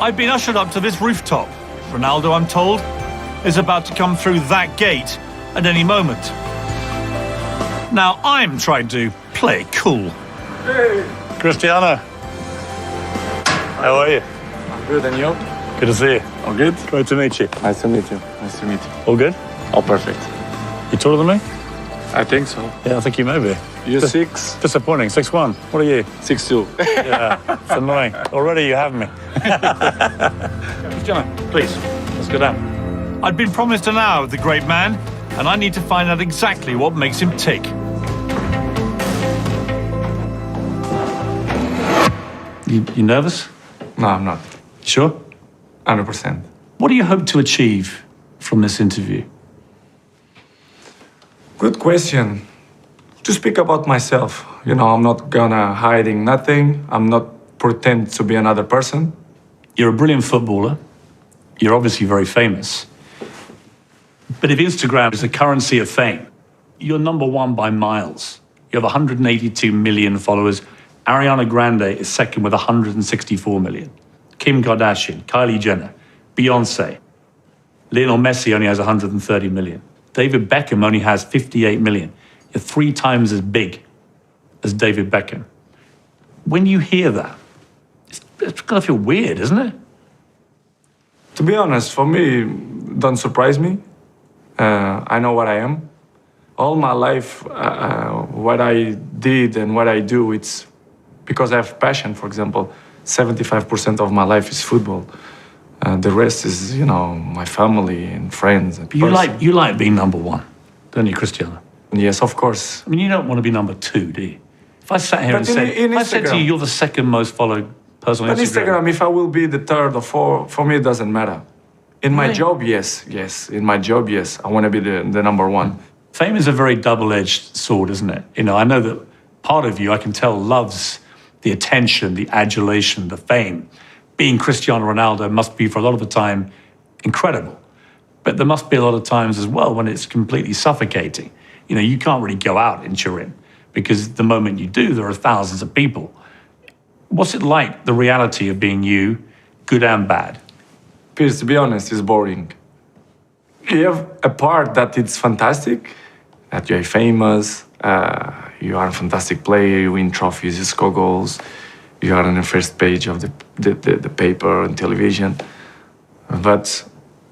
I've been ushered up to this rooftop. Ronaldo, I'm told, is about to come through that gate at any moment. Now, I'm trying to play cool. Hey! Cristiano, how are you? I'm good, and you? Good to see you. All good? Great to meet you. Nice to meet you. Nice to meet you. All good? All perfect. You taller than me? I think so. Yeah, I think you may be. You're 6? Disappointing. 6'1". What are you? 6'2". Yeah, it's annoying. Already you have me. Cristiano, please, let's go down. I'd been promised an hour with the great man, and I need to find out exactly what makes him tick. You nervous? No, I'm not. Sure? 100%. What do you hope to achieve from this interview? Good question. To speak about myself. You know, I'm not gonna hiding nothing. I'm not pretend to be another person. You're a brilliant footballer. You're obviously very famous. But if Instagram is the currency of fame, you're number one by miles. You have 182 million followers. Ariana Grande is second with 164 million. Kim Kardashian, Kylie Jenner, Beyonce. Lionel Messi only has 130 million. David Beckham only has 58 million. You're 3 times as big as David Beckham. When you hear that, it's gonna feel weird, isn't it? To be honest, for me, don't surprise me. I know what I am. All my life, what I did and what I do, it's because I have passion. For example, 75% of my life is football. The rest is, you know, my family and friends. And You like being number one, don't you, Cristiano? Yes, of course. I mean, you don't want to be number 2, do you? If I sat here But and said, in if I said to you, Instagram- you're the second most followed person on On Instagram, if I will be the 3rd or 4th, for me it doesn't matter. In my Really? job, yes. In my job, yes. I want to be the number one. Fame is a very double-edged sword, isn't it? You know, I know that part of you, I can tell, loves the attention, the adulation, the fame. Being Cristiano Ronaldo must be, for a lot of the time, incredible. But there must be a lot of times as well when it's completely suffocating. You know, you can't really go out in Turin because the moment you do, there are thousands of people. What's it like, the reality of being you, good and bad? Piers, to be honest, it's boring. You have a part that it's fantastic, that you're famous, you are a fantastic player, you win trophies, you score goals, you are on the first page of the paper and television. But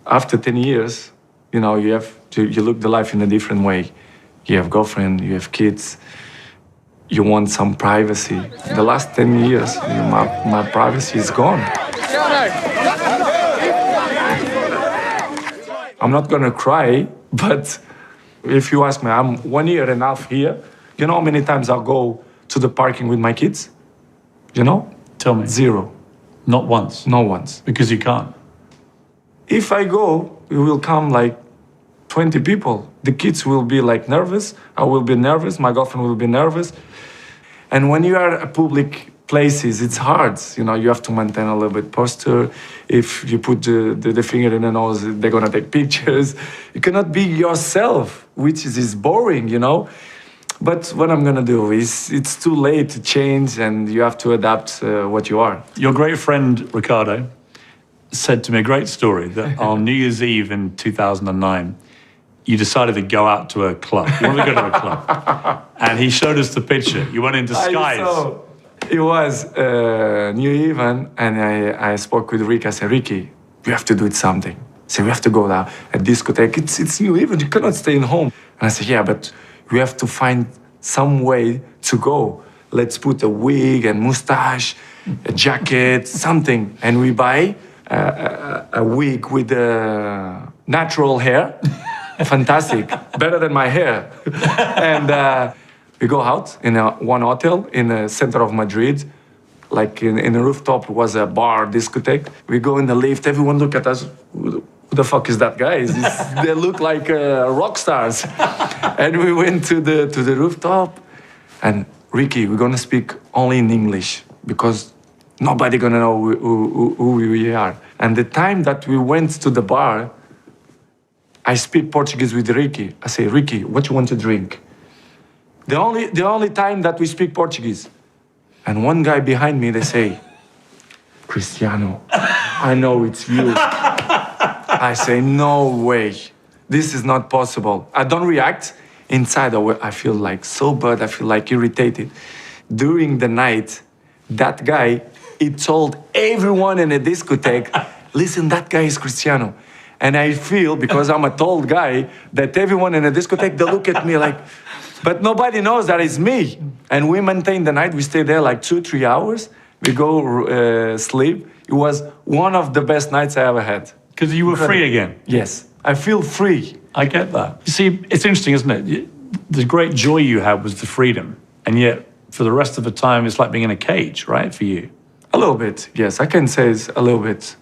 after 10 years, you know, you look the life in a different way. You have girlfriend, you have kids, you want some privacy. The last 10 years, my privacy is gone. I'm not gonna cry, but if you ask me, I'm 1.5 years here. You know how many times I'll go to the parking with my kids? You know? Tell me. 0. Not once. No once. Because you can't. If I go, it will come like 20 people. The kids will be like nervous. I will be nervous. My girlfriend will be nervous. And when you are at public places, it's hard. You know, you have to maintain a little bit posture. If you put the finger in the nose, they're gonna take pictures. You cannot be yourself, which is boring, you know. But what I'm gonna do is, it's too late to change, and you have to adapt what you are. Your great friend, Ricardo, said to me a great story that on New Year's Eve in 2009, you decided to go out to a club. You wanted to go to a club. And he showed us the picture. You went in disguise. It was New Year, and I spoke with Ricky. I said, Ricky, we have to do something. I said, we have to go now, a discotheque. It's New Year, you cannot stay in home. And I said, yeah, but we have to find some way to go. Let's put a wig and mustache, a jacket, something. And we buy a wig with natural hair. Fantastic, better than my hair. And we go out in one hotel in the center of Madrid. Like in the rooftop was a bar, discotheque. We go in the lift, everyone look at us. Who the fuck is that guy? They look like rock stars. And we went to the rooftop. And Ricky, we're gonna speak only in English because nobody gonna know who we are. And the time that we went to the bar, I speak Portuguese with Ricky. I say, Ricky, what you want to drink? The only time that we speak Portuguese. And one guy behind me, they say, Cristiano, I know it's you. I say, no way. This is not possible. I don't react. Inside, I feel like so bad. I feel like irritated. During the night, that guy, he told everyone in the discotheque, listen, that guy is Cristiano. And I feel, because I'm a tall guy, that everyone in the discotheque, they look at me like, but nobody knows that it's me. And we maintain the night. We stay there like 2-3 hours. We go sleep. It was one of the best nights I ever had. Because you were free again. Yes, I feel free. I get that. You see, it's interesting, isn't it? The great joy you had was the freedom. And yet, for the rest of the time, it's like being in a cage, right, for you? A little bit, yes. I can say it's a little bit.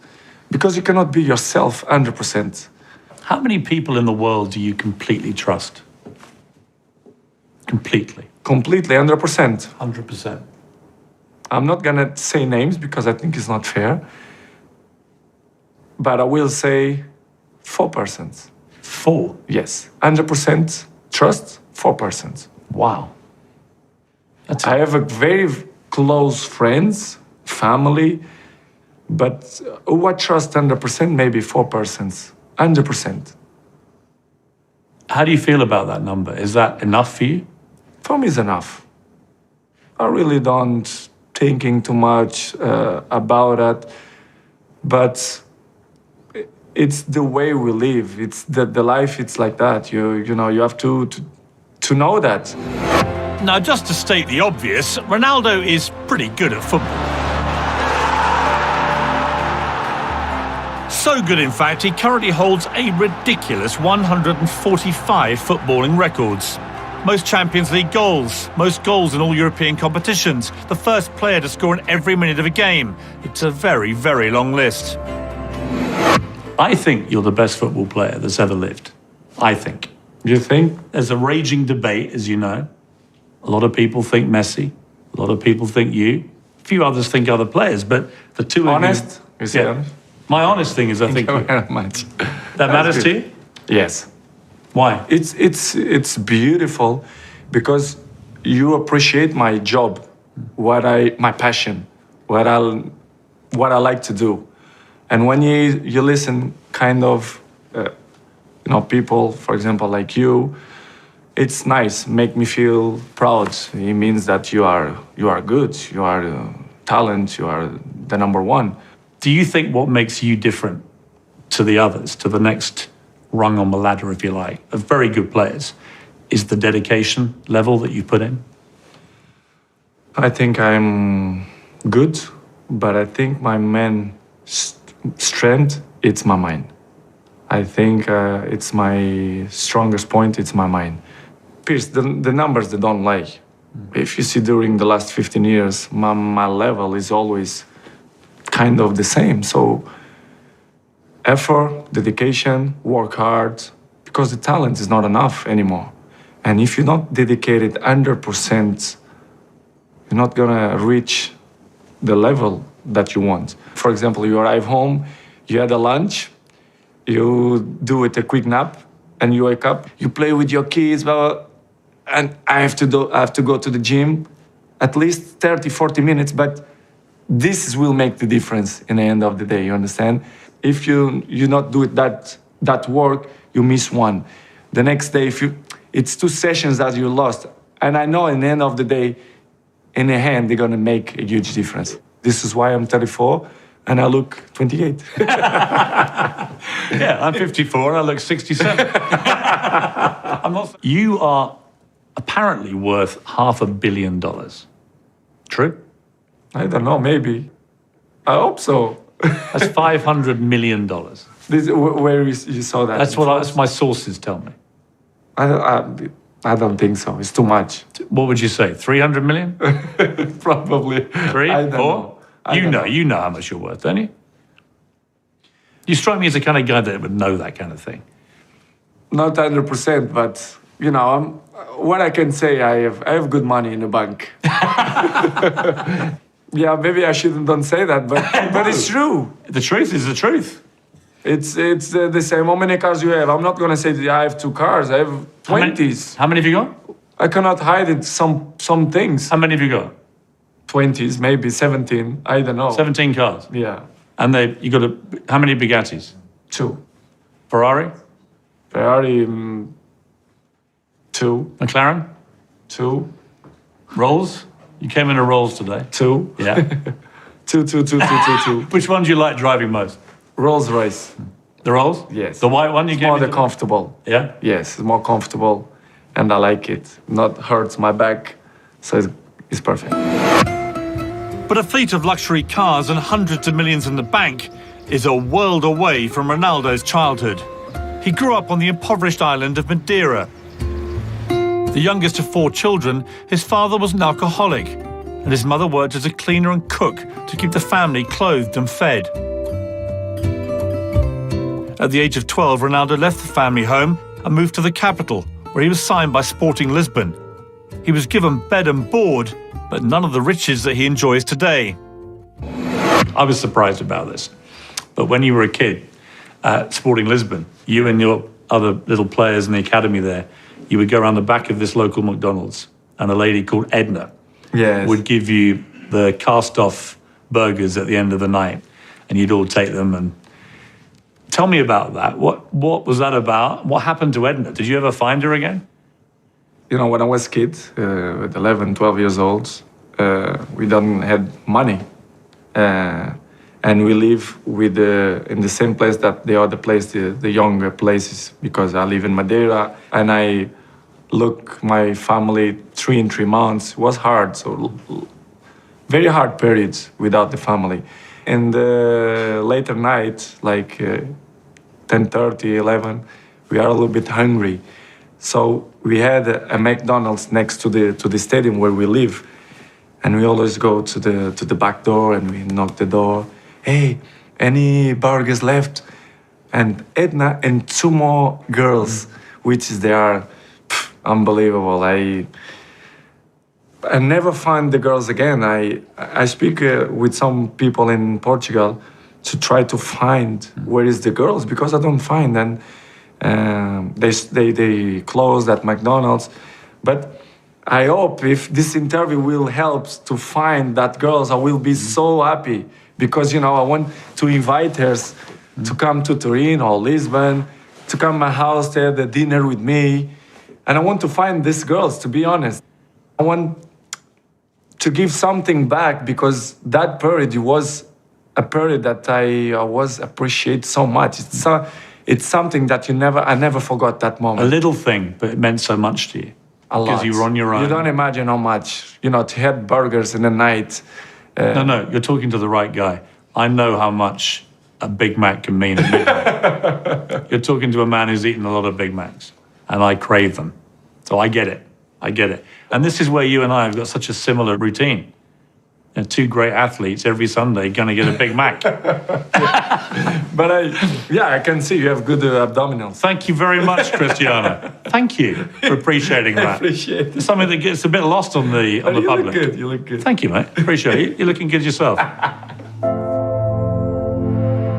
Because you cannot be yourself 100%. How many people in the world do you completely trust? Completely? Completely, 100%. 100%. I'm not going to say names because I think it's not fair. But I will say 4%. 4? Yes. 100% trust, 4%. Wow. I have a very close friends, family, but who I trust 100%, maybe 4%. 100%. How do you feel about that number? Is that enough for you? For me, it's enough. I really don't thinking too much about it, but it's the way we live. It's the life. It's like that. You know you have to know that. Now, just to state the obvious, Ronaldo is pretty good at football. So good, in fact, he currently holds a ridiculous 145 footballing records. Most Champions League goals, most goals in all European competitions, the first player to score in every minute of a game. It's a very, very long list. I think you're the best football player that's ever lived. I think. You think? There's a raging debate, as you know. A lot of people think Messi. A lot of people think you. A few others think other players, but the two honest? of you... You say honest? My honest thing is I think... Thank you very much. That matters to you? Yes. Why? It's beautiful because you appreciate my job, my passion, what I like to do. And when you listen kind of, people, for example, like you, it's nice, make me feel proud. It means that you are good, you are talent, you are the number one. Do you think what makes you different to the others, to the next rung on the ladder, if you like, of very good players, is the dedication level that you put in? I think I'm good, but I think my main strength, it's my mind. I think it's my strongest point, it's my mind. Pierce, the numbers, they don't lie. If you see during the last 15 years, my level is always kind of the same. So effort, dedication, work hard, because the talent is not enough anymore. And if you're not dedicated 100%, you're not gonna reach the level that you want. For example, you arrive home, you had a lunch, you do it a quick nap, and you wake up, you play with your kids, blah, blah, and I have to go to the gym at least 30, 40 minutes, but this will make the difference in the end of the day, you understand? If you not do it that work, you miss one. The next day, it's 2 sessions that you lost. And I know in the end of the day, in the hand, they're gonna make a huge difference. This is why I'm 34 and I look 28. Yeah, I'm 54 and I look 67. I'm not... You are apparently worth $500 million. True? I don't know, maybe. I hope so. That's $500 million. Where you saw that? That's my sources tell me. I don't think so. It's too much. What would you say? 300 million? Probably. 3? I don't 4? know. You know how much you're worth, don't you? You strike me as the kind of guy that would know that kind of thing. Not 100%, but what I can say, I have good money in the bank. Yeah, maybe I don't say that, but it's true. The truth is the truth. It's the same. How many cars you have? I'm not gonna say that I have 2 cars. I have 20s. How many have you got? I cannot hide it. Some things. How many have you got? 20s, maybe 17. I don't know. 17 cars. Yeah. And you got how many Bugattis? 2. Ferrari? Ferrari, 2. McLaren? 2. Rolls? You came in a Rolls today. 2. Yeah. 2. Which one do you like driving most? Rolls Royce. The Rolls? Yes. The white one you It's gave more me? comfortable. Yeah? Yes, it's more comfortable, and I like it. Not hurts my back, so it's perfect. But a fleet of luxury cars and hundreds of millions in the bank is a world away from Ronaldo's childhood. He grew up on the impoverished island of Madeira. The youngest of 4 children, his father was an alcoholic, and his mother worked as a cleaner and cook to keep the family clothed and fed. At the age of 12, Ronaldo left the family home and moved to the capital, where he was signed by Sporting Lisbon. He was given bed and board, but none of the riches that he enjoys today. I was surprised about this. But when you were a kid at Sporting Lisbon, you and your other little players in the academy there, you would go around the back of this local McDonald's, and a lady called Edna would give you the cast-off burgers at the end of the night, and you'd all take them. And tell me about that. What was that about? What happened to Edna? Did you ever find her again? You know, when I was a kid, at 11, 12 years old, we didn't had money. And we live in the same place that the other place, the younger places, because I live in Madeira, and I look my family 3 in 3 months. It was hard, so very hard periods without the family. In the later night, like 10:30, 11, we are a little bit hungry. So we had a McDonald's next to the stadium where we live, and we always go to the back door and we knock the door. Hey, any burgers left? And Edna and 2 more girls, which they are unbelievable. I never find the girls again. I speak with some people in Portugal to try to find where is the girls, because I don't find them. They closed at McDonald's. But I hope if this interview will help to find that girls, I will be so happy, because, you know, I want to invite her to come to Turin or Lisbon, to come to my house to have a dinner with me. And I want to find these girls, to be honest. I want to give something back, because that period was a period that I was appreciate so much. It's something that I never forgot that moment. A little thing, but it meant so much to you. A lot. Because you were on your own. You don't imagine how much, you know, to have burgers in the night. No, you're talking to the right guy. I know how much a Big Mac can mean at midnight. You're talking to a man who's eaten a lot of Big Macs, and I crave them. So I get it. And this is where you and I have got such a similar routine. And 2 great athletes every Sunday going to get a Big Mac. But I can see you have good abdominals. Thank you very much, Cristiano. Thank you for appreciating that. I appreciate it. It's something that gets a bit lost on the public. You look good. Thank you, mate. Appreciate it. You're looking good yourself.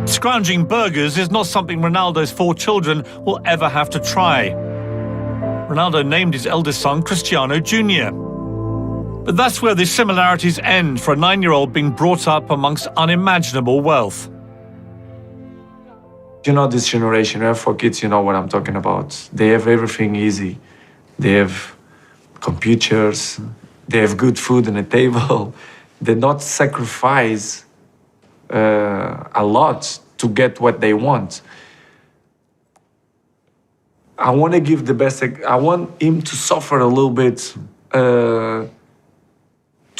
Scrounging burgers is not something Ronaldo's 4 children will ever have to try. Ronaldo named his eldest son Cristiano Jr. But that's where the similarities end for a 9-year-old being brought up amongst unimaginable wealth. You know, this generation, for kids, you know what I'm talking about. They have everything easy. They have computers, they have good food on the table. They don't sacrifice a lot to get what they want. I want to give the best. I want him to suffer a little bit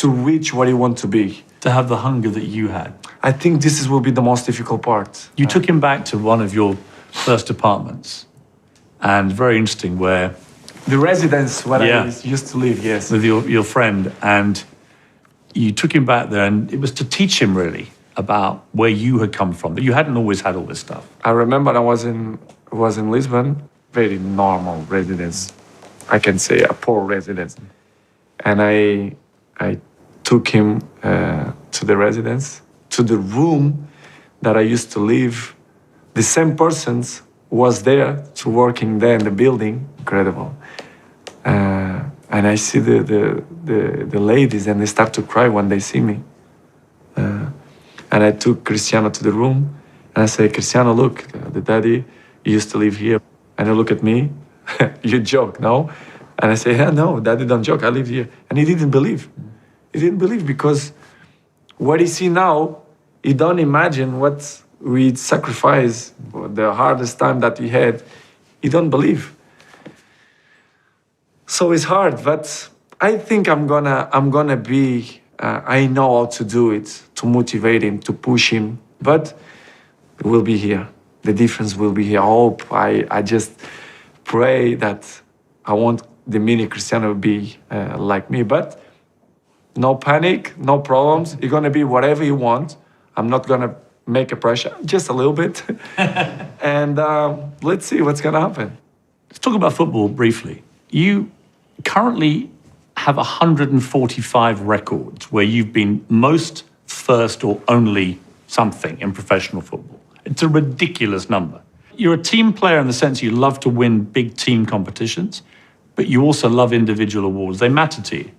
to reach what he wants to be. To have the hunger that you had. I think will be the most difficult part. You took him back to one of your first apartments, and very interesting, where the residence where I used to live, yes. With your friend, and you took him back there, and it was to teach him really about where you had come from, that you hadn't always had all this stuff. I remember I was in Lisbon, very normal residence. I can say a poor residence. And I took him to the residence, to the room that I used to live. The same persons was there to working there in the building. Incredible. And I see the ladies, and they start to cry when they see me. And I took Cristiano to the room, and I say, Cristiano, look, the daddy used to live here. And he look at me, you joke, no? And I say, yeah, no, daddy don't joke, I live here. And he didn't believe. He didn't believe because what he see now, he don't imagine what we sacrifice, the hardest time that we had. He don't believe. So it's hard, but I think I'm gonna be. I know how to do it, to motivate him, to push him. But we'll be here. The difference will be here. I hope. I just pray that I want the mini Cristiano to be like me. But no panic, no problems. You're gonna be whatever you want. I'm not gonna make a pressure, just a little bit. And let's see what's gonna happen. Let's talk about football briefly. You currently have 145 records where you've been most, first, or only something in professional football. It's a ridiculous number. You're a team player in the sense you love to win big team competitions, but you also love individual awards. They matter to you.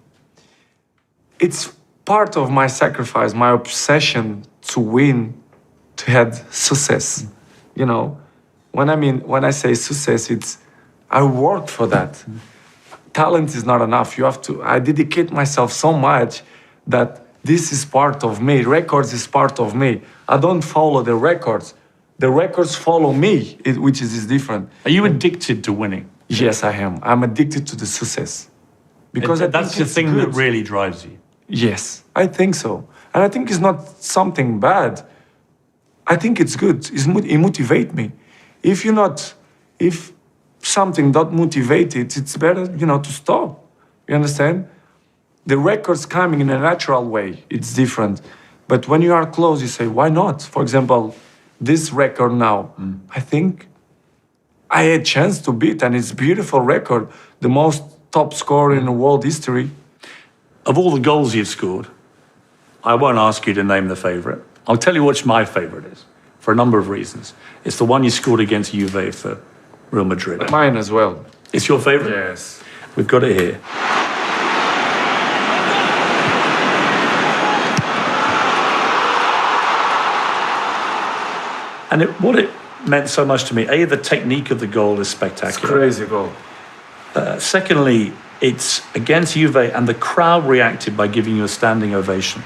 It's part of my sacrifice, my obsession to win, to have success. You know, when I say success, it's I worked for that. Talent is not enough. I dedicate myself so much that this is part of me. Records is part of me. I don't follow the records. The records follow me, which is different. Are you addicted to winning? Yes, I am. I'm addicted to the success. Because that's the thing that really drives you. Yes, I think so. And I think it's not something bad. I think it's good. It motivates me. If something not motivated, it's better, to stop. You understand? The record's coming in a natural way. It's different. But when you are close, you say, why not? For example, this record now, I think I had a chance to beat, and it's a beautiful record. The most top scorer in the world history. Of all the goals you've scored, I won't ask you to name the favourite. I'll tell you which my favourite is, for a number of reasons. It's the one you scored against Juve for Real Madrid. Mine as well. It's your favourite? Yes. We've got it here. And what it meant so much to me, A, the technique of the goal is spectacular. It's a crazy goal. Secondly, it's against Juve, and the crowd reacted by giving you a standing ovation.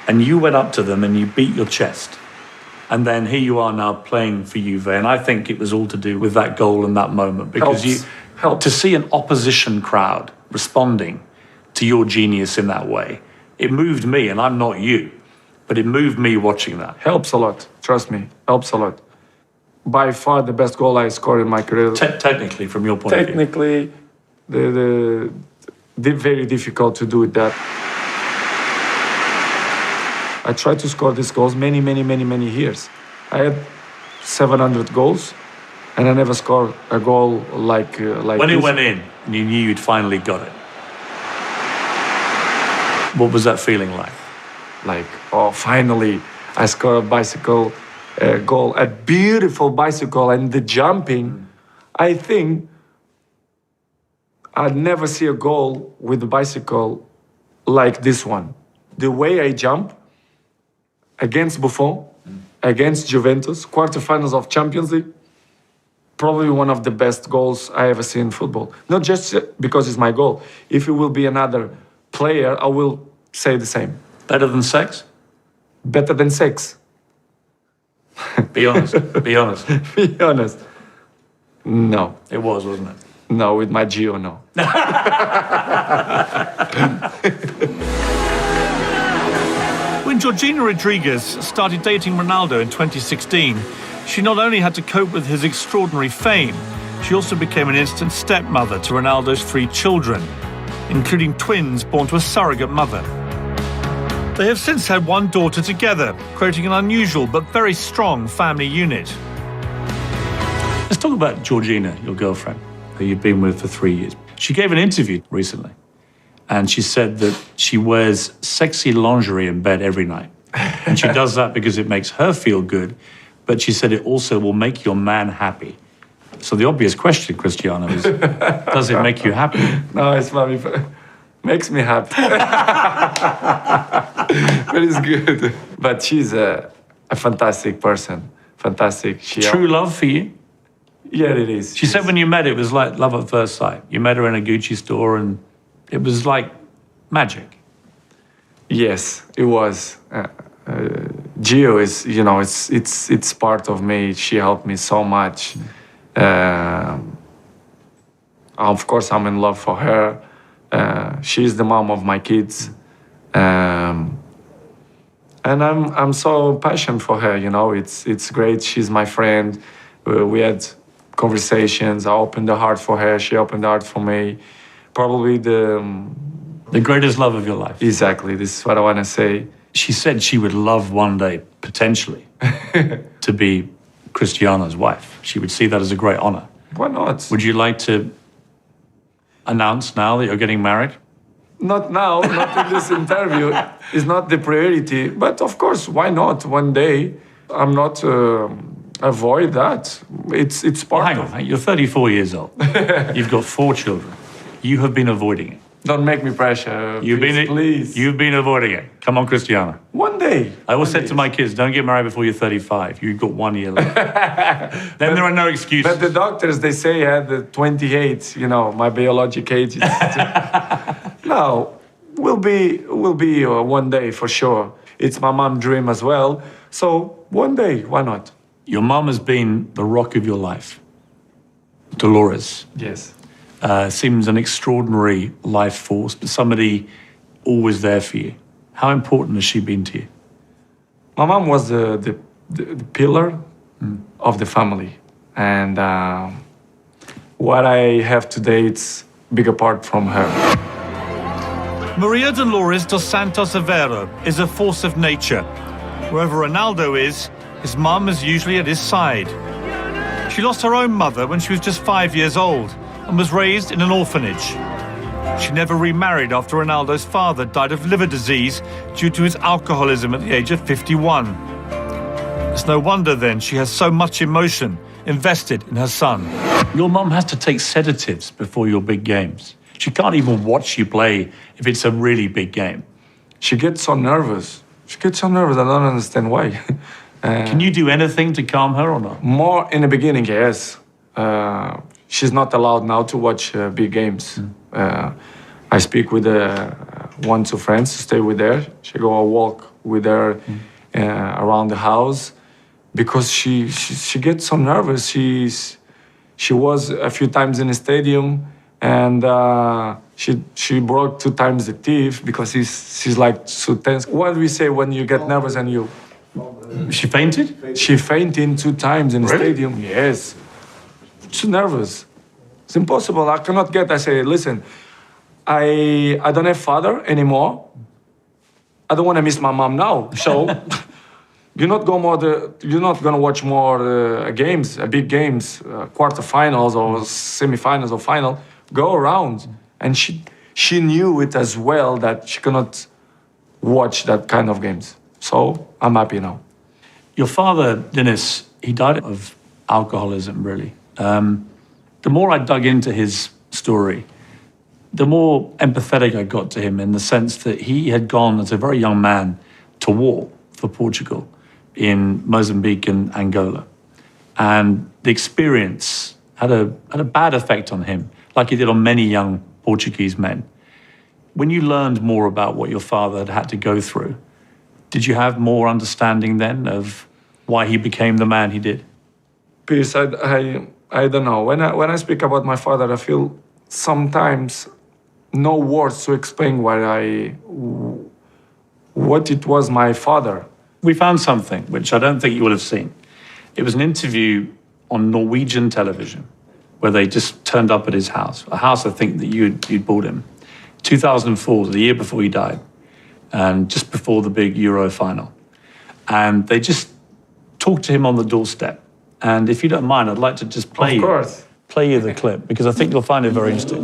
And you went up to them and you beat your chest. And then here you are now playing for Juve. And I think it was all to do with that goal and that moment. Because to see an opposition crowd responding to your genius in that way, it moved me, and I'm not you, but it moved me watching that. Helps a lot, trust me, helps a lot. By far the best goal I scored in my career. Technically, from your point of view. Technically, very difficult to do that. I tried to score these goals many years. I had 700 goals, and I never scored a goal like when this. It went in, and you knew you'd finally got it. What was that feeling like? Like, oh, finally, I scored a bicycle goal, a beautiful bicycle, and the jumping. I think I'd never see a goal with a bicycle like this one. The way I jump against Buffon, against Juventus, quarterfinals of Champions League, probably one of the best goals I ever seen in football. Not just because it's my goal. If it will be another player, I will say the same. Better than sex? Better than sex. Be honest. Be honest. Be honest. No. It was, wasn't it? No, with my Gio, no. When Georgina Rodriguez started dating Ronaldo in 2016, she not only had to cope with his extraordinary fame, she also became an instant stepmother to Ronaldo's 3 children, including twins born to a surrogate mother. They have since had 1 daughter together, creating an unusual but very strong family unit. Let's talk about Georgina, your girlfriend, who you've been with for 3 years. She gave an interview recently, and she said that she wears sexy lingerie in bed every night. And she does that because it makes her feel good, but she said it also will make your man happy. So the obvious question, Cristiano, is, does it make you happy? No, it's funny. Makes me happy. But it's good. But she's a a fantastic person. Fantastic. True love for you? Yeah, it is. She said when you met, it was like love at first sight. You met her in a Gucci store and it was like magic. Yes, it was. Gio is, you know, it's part of me. She helped me so much. Of course, I'm in love for her. She's the mom of my kids. And I'm so passionate for her, you know. It's great. She's my friend. We had conversations. I opened the heart for her. She opened the heart for me. Probably the greatest love of your life. Exactly. This is what I want to say. She said she would love one day, potentially, to be Cristiano's wife. She would see that as a great honor. Why not? Would you like to announce now that you're getting married? Not now, not in this interview. It's not the priority. But of course, why not? One day, I'm not avoid that. It's part hang on, you're 34 years old. You've got 4 children. You have been avoiding it. Don't make me pressure. Please. You've been avoiding it. Come on, Cristiano. One day. I always said to my kids, don't get married before you're 35. You've got 1 year left. Then there are no excuses. But the doctors, they say at the 28, you know, my biologic age is... No, will be one day for sure. It's my mom's dream as well. So one day, why not? Your mom has been the rock of your life. Dolores. Yes. Seems an extraordinary life force, but somebody always there for you. How important has she been to you? My mom was the pillar of the family. And what I have today, it's big apart from her. Maria Dolores dos Santos Aveiro is a force of nature. Wherever Ronaldo is, his mum is usually at his side. She lost her own mother when she was just 5 years old and was raised in an orphanage. She never remarried after Ronaldo's father died of liver disease due to his alcoholism at the age of 51. It's no wonder then she has so much emotion invested in her son. Your mum has to take sedatives before your big games. She can't even watch you play if it's a really big game. She gets so nervous. I don't understand why. Can you do anything to calm her or not? More in the beginning, yes. She's not allowed now to watch big games. I speak with 1-2 friends to stay with her. She go a walk with her around the house because she gets so nervous. She was a few times in the stadium and she broke 2 times the teeth because she's like so tense. What do we say when you get nervous and you? She fainted? She fainted 2 times in the stadium. Yes. Too nervous. It's impossible. I cannot get. I say, listen, I don't have father anymore. I don't want to miss my mom now. So you're not gonna watch more games, big games, quarterfinals or semifinals or final. Go around. And she knew it as well that she cannot watch that kind of games. So I'm happy now. Your father, Dennis, he died of alcoholism, really. The more I dug into his story, the more empathetic I got to him in the sense that he had gone as a very young man to war for Portugal in Mozambique and Angola. And the experience had a bad effect on him, like it did on many young Portuguese men. When you learned more about what your father had to go through, did you have more understanding then of why he became the man he did? Pierce, I don't know. When I speak about my father, I feel sometimes no words to explain what it was my father. We found something which I don't think you will have seen. It was an interview on Norwegian television where they just turned up at his house, a house I think that you'd bought him. 2004, the year before he died, and just before the big Euro final. And they just talked to him on the doorstep. And if you don't mind, I'd like to just play you the clip, because I think you'll find it very interesting.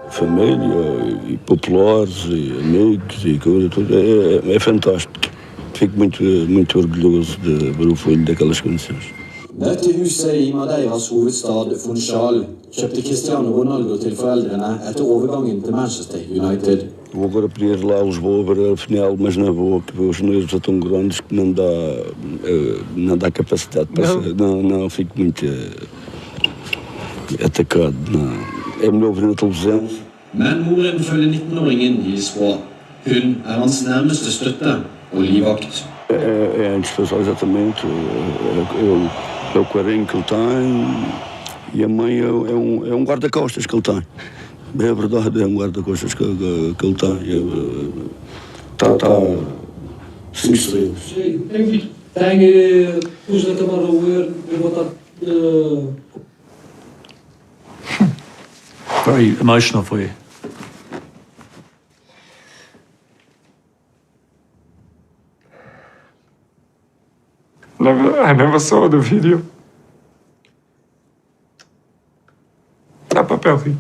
Família, populares, amigos e coisa toda, é fantástico. Fico muito orgulhoso de ver o filho daquelas condições. Dette huset i Madeiras hovedstad Funchal kjøpte Cristiano Ronaldo til foreldrene etter overgangen til Manchester United. Vou agora para ir lá a Lisboa ver a final, mas não vou, porque os janeiro já estão grandes que não dá capacidade para não fico muito atacado. Não. É melhor ver na televisão. Men moren følger 19-åringen i Lisboa. Hun hans nærmeste støtte og livvakt. É indispensável, exatamente. É o carinho que ele tem e a mãe é guarda-costas que ele tem. É verdade, é guarda-costas que ele tem. Tá sinistro. Very emotional for you. I never saw the video. Dá papel, filho.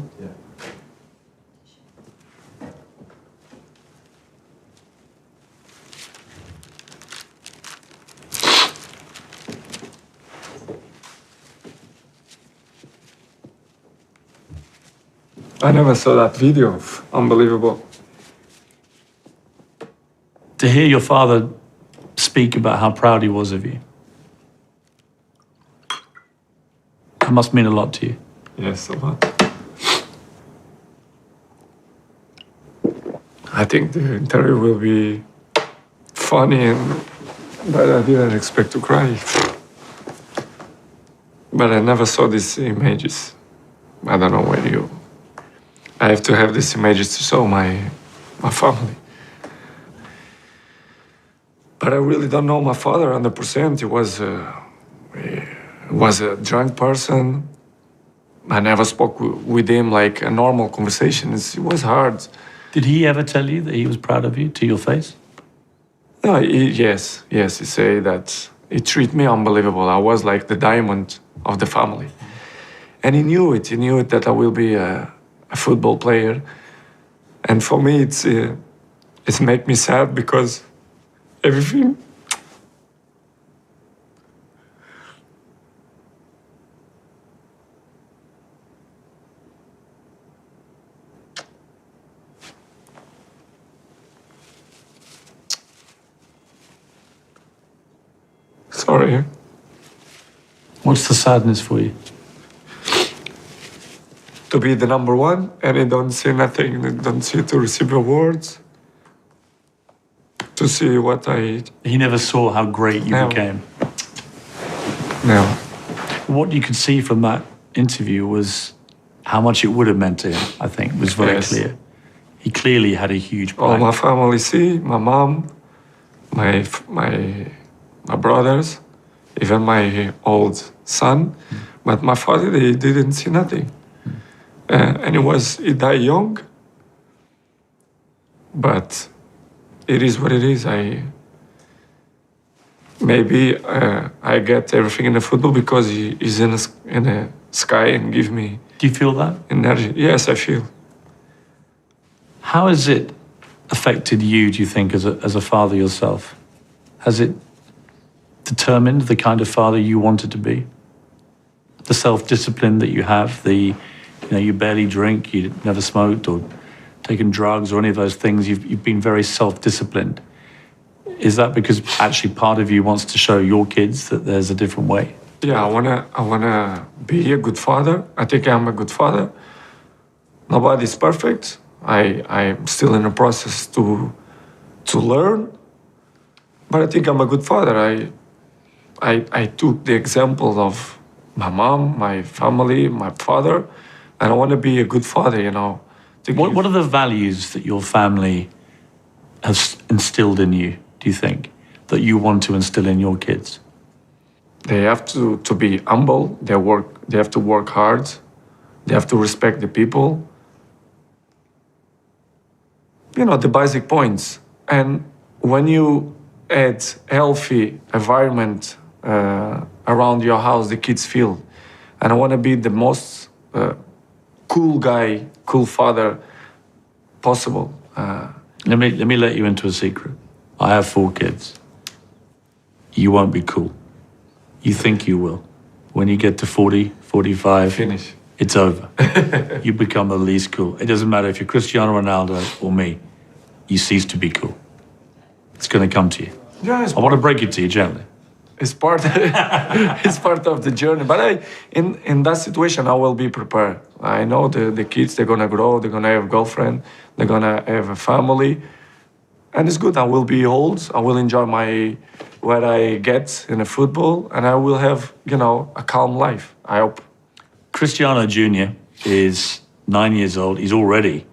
I never saw that video. Unbelievable. To hear your father speak about how proud he was of you, that must mean a lot to you. Yes, a lot. I think the interview will be funny, but I didn't expect to cry. But I never saw these images. I don't know where you... I have to have these images to show my family. But I really don't know my father 100%. He was a drunk person. I never spoke with him like a normal conversation. It was hard. Did he ever tell you that he was proud of you to your face? No, yes. He said that he treated me unbelievable. I was like the diamond of the family. And he knew it. He knew it that I will be a football player. And for me, it's make me sad because everything... Sorry. What's the sadness for you? To be the number one, and I don't see nothing, I don't see to receive awards, to see what I... He never saw how great you became. No. What you could see from that interview was how much it would have meant to him, I think, was very clear. He clearly had a huge pride. All my family see, my mom, my brothers, even my old son, but my father, they didn't see nothing. And he died young, but it is what it is. Maybe I get everything in the football because he is in the sky and give me... Do you feel that? Energy. Yes, I feel. How has it affected you, do you think, as a father yourself? Has it determined the kind of father you wanted to be? The self-discipline that you have, you barely drink, you never smoked or taken drugs or any of those things. You've been very self-disciplined. Is that because actually part of you wants to show your kids that there's a different way? Yeah, I wanna be a good father. I think I'm a good father. Nobody's perfect. I'm still in the process to learn. But I think I'm a good father. I took the example of my mom, my family, my father, and I want to be a good father, you know. What are the values that your family has instilled in you, do you think, that you want to instill in your kids? They have to be humble, they have to work hard, they have to respect the people. You know, the basic points. And when you add healthy environment around your house, the kids feel. And I want to be the most cool guy, cool father possible. Let me let you into a secret. I have 4 kids. You won't be cool. You think you will. When you get to 40, 45, Finish. it's over. You become the least cool. It doesn't matter if you're Cristiano Ronaldo or me. You cease to be cool. It's going to come to you. Yeah, I want to break it to you gently. it's part. It's part of the journey. But in that situation, I will be prepared. I know the kids. They're gonna grow. They're gonna have a girlfriend. They're gonna have a family, and it's good. I will be old. I will enjoy what I get in the football, and I will have a calm life. I hope. Cristiano Jr. is 9 years old. He's already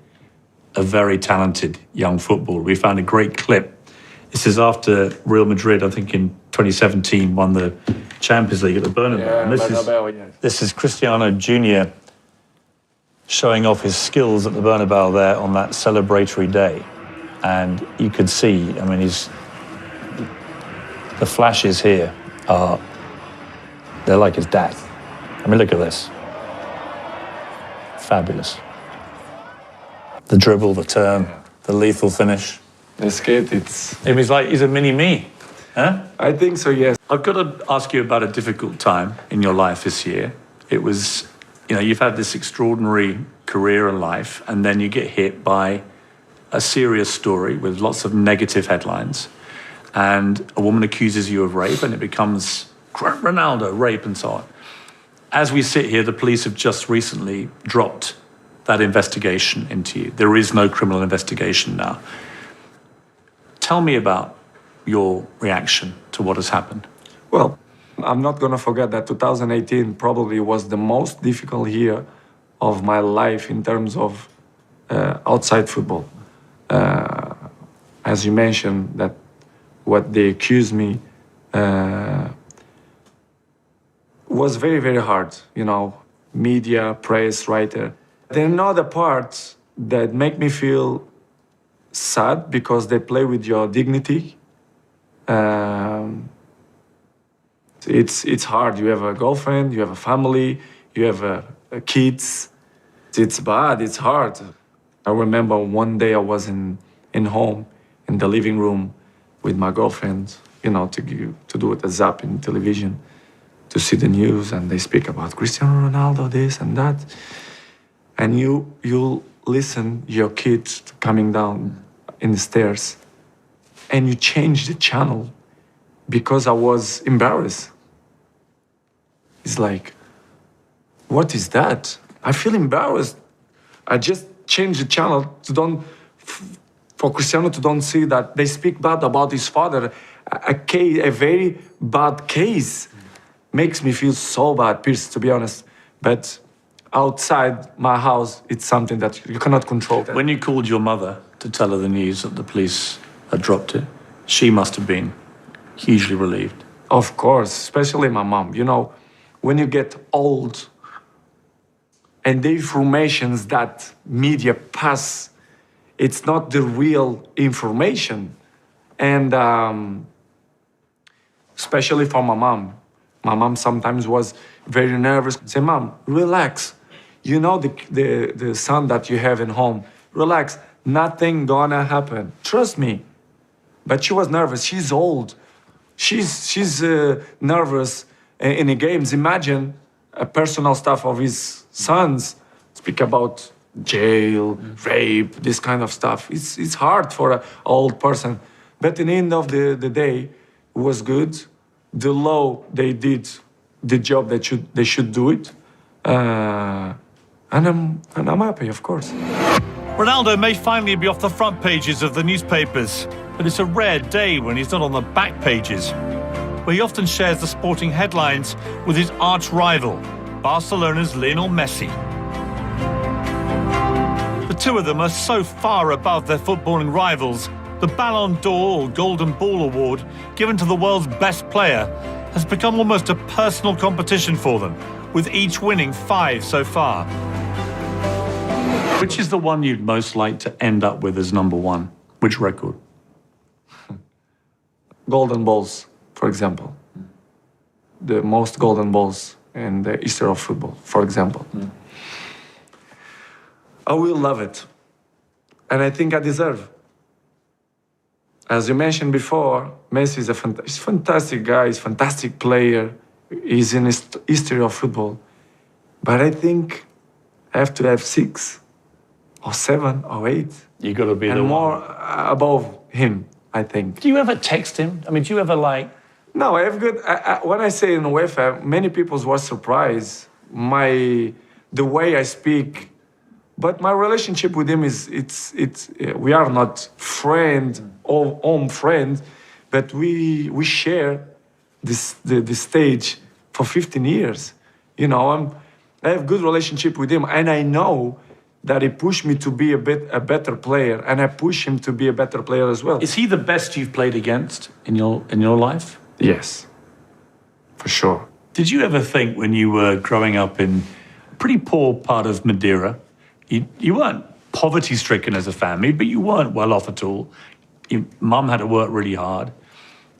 a very talented young footballer. We found a great clip. This is after Real Madrid, I think in 2017, won the Champions League at the Bernabeu. Yeah, And Bernabeu, yes. this is Cristiano Jr. showing off his skills at the Bernabeu there on that celebratory day. And you could see, I mean, the flashes here they're like his dad. I mean, look at this. Fabulous. The dribble, the turn, the lethal finish. This kid, it's. It was like he's a mini me, huh? I think so. Yes. I've got to ask you about a difficult time in your life this year. It was, you've had this extraordinary career and life, and then you get hit by a serious story with lots of negative headlines, and a woman accuses you of rape, and it becomes Ronaldo, rape, and so on. As we sit here, the police have just recently dropped that investigation into you. There is no criminal investigation now. Tell me about your reaction to what has happened. Well, I'm not going to forget that 2018 probably was the most difficult year of my life in terms of outside football. As you mentioned, that what they accused me was very, very hard. Media, press, writer. There are other parts that make me feel sad because they play with your dignity. It's hard. You have a girlfriend, you have a family, you have kids. It's bad. It's hard. I remember one day I was in home in the living room with my girlfriend, to do a zap in television, to see the news, and they speak about Cristiano Ronaldo, this and that, and you listen your kids coming down in the stairs, and you change the channel because I was embarrassed. It's like, what is that? I feel embarrassed. I just changed the channel for Cristiano to don't see that they speak bad about his father. A very bad case makes me feel so bad, Pierce, to be honest. But outside my house, it's something that you cannot control. When you called your mother to tell her the news that the police had dropped it, she must have been hugely relieved. Of course, especially my mom. When you get old and the informations that media pass, it's not the real information. And especially for my mom. My mom sometimes was very nervous. Say, Mom, relax. The son that you have in home. Relax. Nothing gonna happen. Trust me. But she was nervous. She's old. She's nervous in the games. Imagine personal stuff of his sons. Speak about jail, rape, this kind of stuff. It's hard for an old person. But in the end of the day, it was good. The law, they did the job they should do it. And I'm happy, of course. Ronaldo may finally be off the front pages of the newspapers, but it's a rare day when he's not on the back pages, where he often shares the sporting headlines with his arch-rival, Barcelona's Lionel Messi. The two of them are so far above their footballing rivals, the Ballon d'Or or Golden Ball award, given to the world's best player, has become almost a personal competition for them, with each winning 5 so far. Which is the one you'd most like to end up with as number one? Which record? Golden balls, for example. The most golden balls in the history of football, for example. I will love it. And I think I deserve. As you mentioned before, Messi is a fantastic guy, he's a fantastic player, is in history of football. But I think I have to have 6 or 7 or 8. You got to be and the more one. above him, I think. Do you ever text him? I mean, do you ever like? No, I have good. When I say in UEFA, many people were surprised the way I speak, but my relationship with him is we are not friend or home friends, but we share the stage for 15 years. You know, I have good relationship with him, and I know that he pushed me to be a better player, and I push him to be a better player as well. Is he the best you've played against in your life? Yes, for sure. Did you ever think when you were growing up in a pretty poor part of Madeira, you weren't poverty-stricken as a family, but you weren't well off at all. Your mum had to work really hard,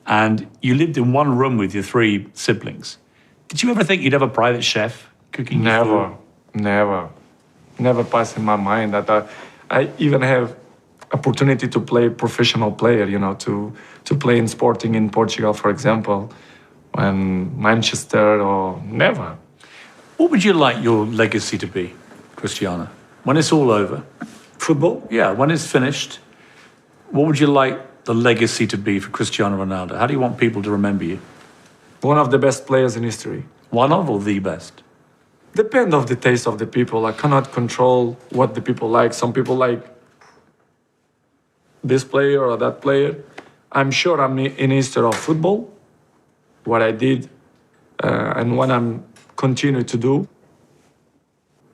and you lived in one room with your 3 siblings. Did you ever think you'd have a private chef cooking your food? Never passed in my mind that I even have opportunity to play professional player, you know, to play in Sporting in Portugal, for example, when Manchester or never. What would you like your legacy to be, Cristiano? When it's all over? Football? Yeah, when it's finished, what would you like the legacy to be for Cristiano Ronaldo? How do you want people to remember you? One of the best players in history. One of or the best? Depend of the taste of the people. I cannot control what the people like. Some people like this player or that player. I'm sure I'm in history of football, what I did and what I'm continue to do.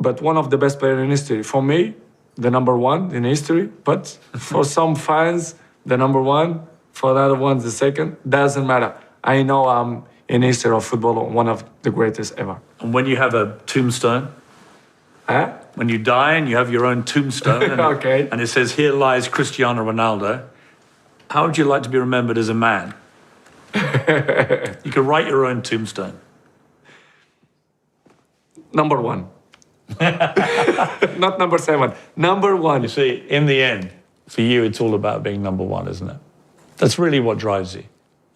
But one of the best players in history. For me, the number 1 in history. But for some fans, the number 1. For the other ones, the second. Doesn't matter. I know I'm in history of football, one of the greatest ever. And when you have a tombstone, Huh? when you die and you have your own tombstone, and, Okay. and it says, "Here lies Cristiano Ronaldo," how would you like to be remembered as a man? You could write your own tombstone. Number 1. Not number 7. Number 1. You see, in the end, for you, it's all about being number 1, isn't it? That's really what drives you.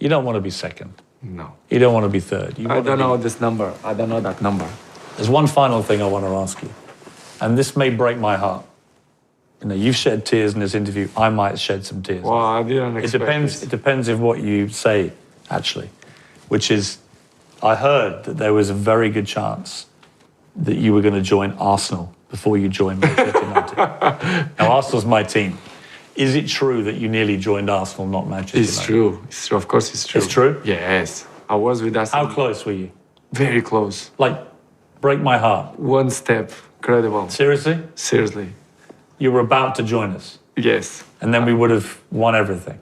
You don't want to be second. No. You don't want to be third. You I want to don't be- know this number. I don't know that number. There's one final thing I want to ask you, and this may break my heart. You know, you've shed tears in this interview. I might shed some tears. Well, I didn't It expect depends. this. It depends of what you say, actually, which is, I heard that there was a very good chance that you were going to join Arsenal before you joined Manchester United. Now, Arsenal's my team. Is it true that you nearly joined Arsenal, not Manchester It's United? true. It's true. Of course, it's true. It's true? Yes. I was with us. How close were you? Very close. Like, break my heart. One step. Incredible. Seriously? Seriously. You were about to join us, Yes. and then we would have won everything.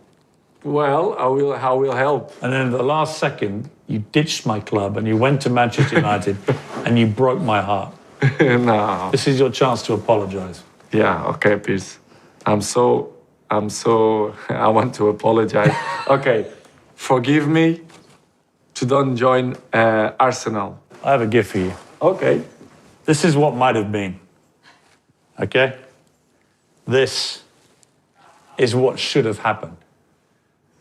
Well, I will help. And then at the last second, you ditched my club and you went to Manchester United and you broke my heart. No. This is your chance to apologise. Yeah. Okay, Piers. I'm so. I want to apologize. Okay. Forgive me to don't join Arsenal. I have a gift for you. Okay. This is what might have been. Okay? This is what should have happened.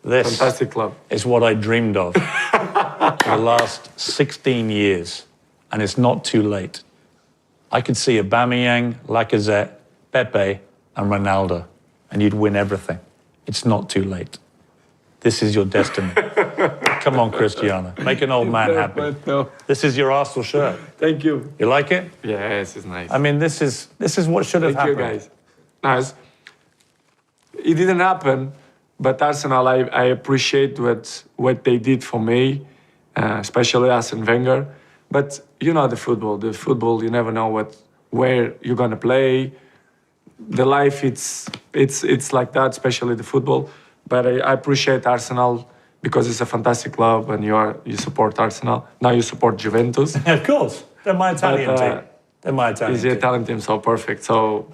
This Fantastic club. is what I dreamed of for the last 16 years, and it's not too late. I could see Aubameyang, Lacazette, Pepe, and Ronaldo, and you'd win everything. It's not too late. This is your destiny. Come on, Cristiano. Make an old man happy. No. This is your Arsenal shirt. Thank you. You like it? Yes, it's nice. I mean, this is what should have Thank you, happened. guys. Nice. It didn't happen, but Arsenal, I appreciate what they did for me, especially Arsene Wenger. But you know the football, you never know where you're gonna play. The life, it's like that, especially the football. But I appreciate Arsenal because it's a fantastic club, and you support Arsenal. Now you support Juventus. Of course. They're my Italian team. They're my Italian It's the team. Italian team, so perfect. So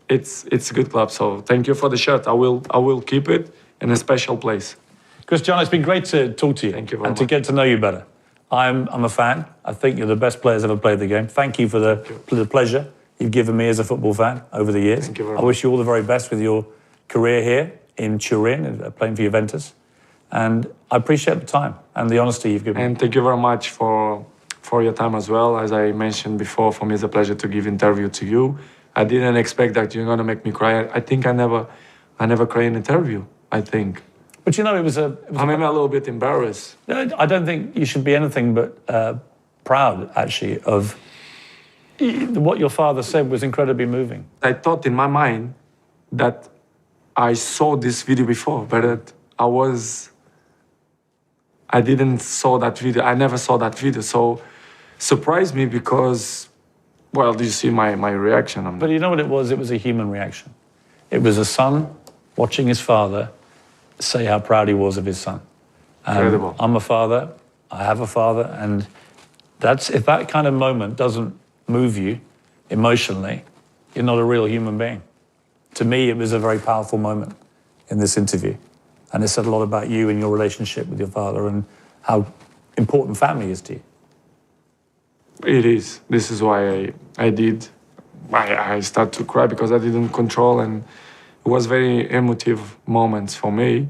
it's a good club. So thank you for the shirt. I will keep it in a special place. Cristiano, it's been great to talk to you. Thank you very and to much. get to know you better. I'm a fan. I think you're the best players ever played the game. Thank you for the pleasure you've given me as a football fan over the years. Thank you very I wish you all the very best with your career here in Turin, playing for Juventus. And I appreciate the time and the honesty you've given me. And thank you very much for your time as well. As I mentioned before, for me it's a pleasure to give interview to you. I didn't expect that you're gonna make me cry. I think I never cry in interview, I think. But you know, it was I'm maybe a little bit embarrassed. I don't think you should be anything but proud, actually, of what your father said was incredibly moving. I thought in my mind that I saw this video before, but that I didn't saw that video. I never saw that video. So surprised me because, well, do you see my reaction? But you know what it was? It was a human reaction. It was a son watching his father say how proud he was of his son. Incredible. I'm a father, I have a father, and if that kind of moment doesn't move you emotionally, you're not a real human being. To me, it was a very powerful moment in this interview. And it said a lot about you and your relationship with your father and how important family is to you. It is. This is why I started to cry because I didn't control, and it was very emotive moments for me.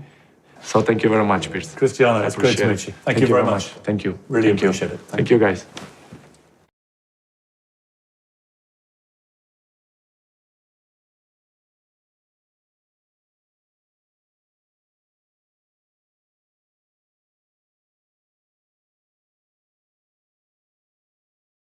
So thank you very much, Piers. Cristiano, it's great to meet you. Thank you very much. Thank you. Really Thank you. appreciate it. Thank you, guys.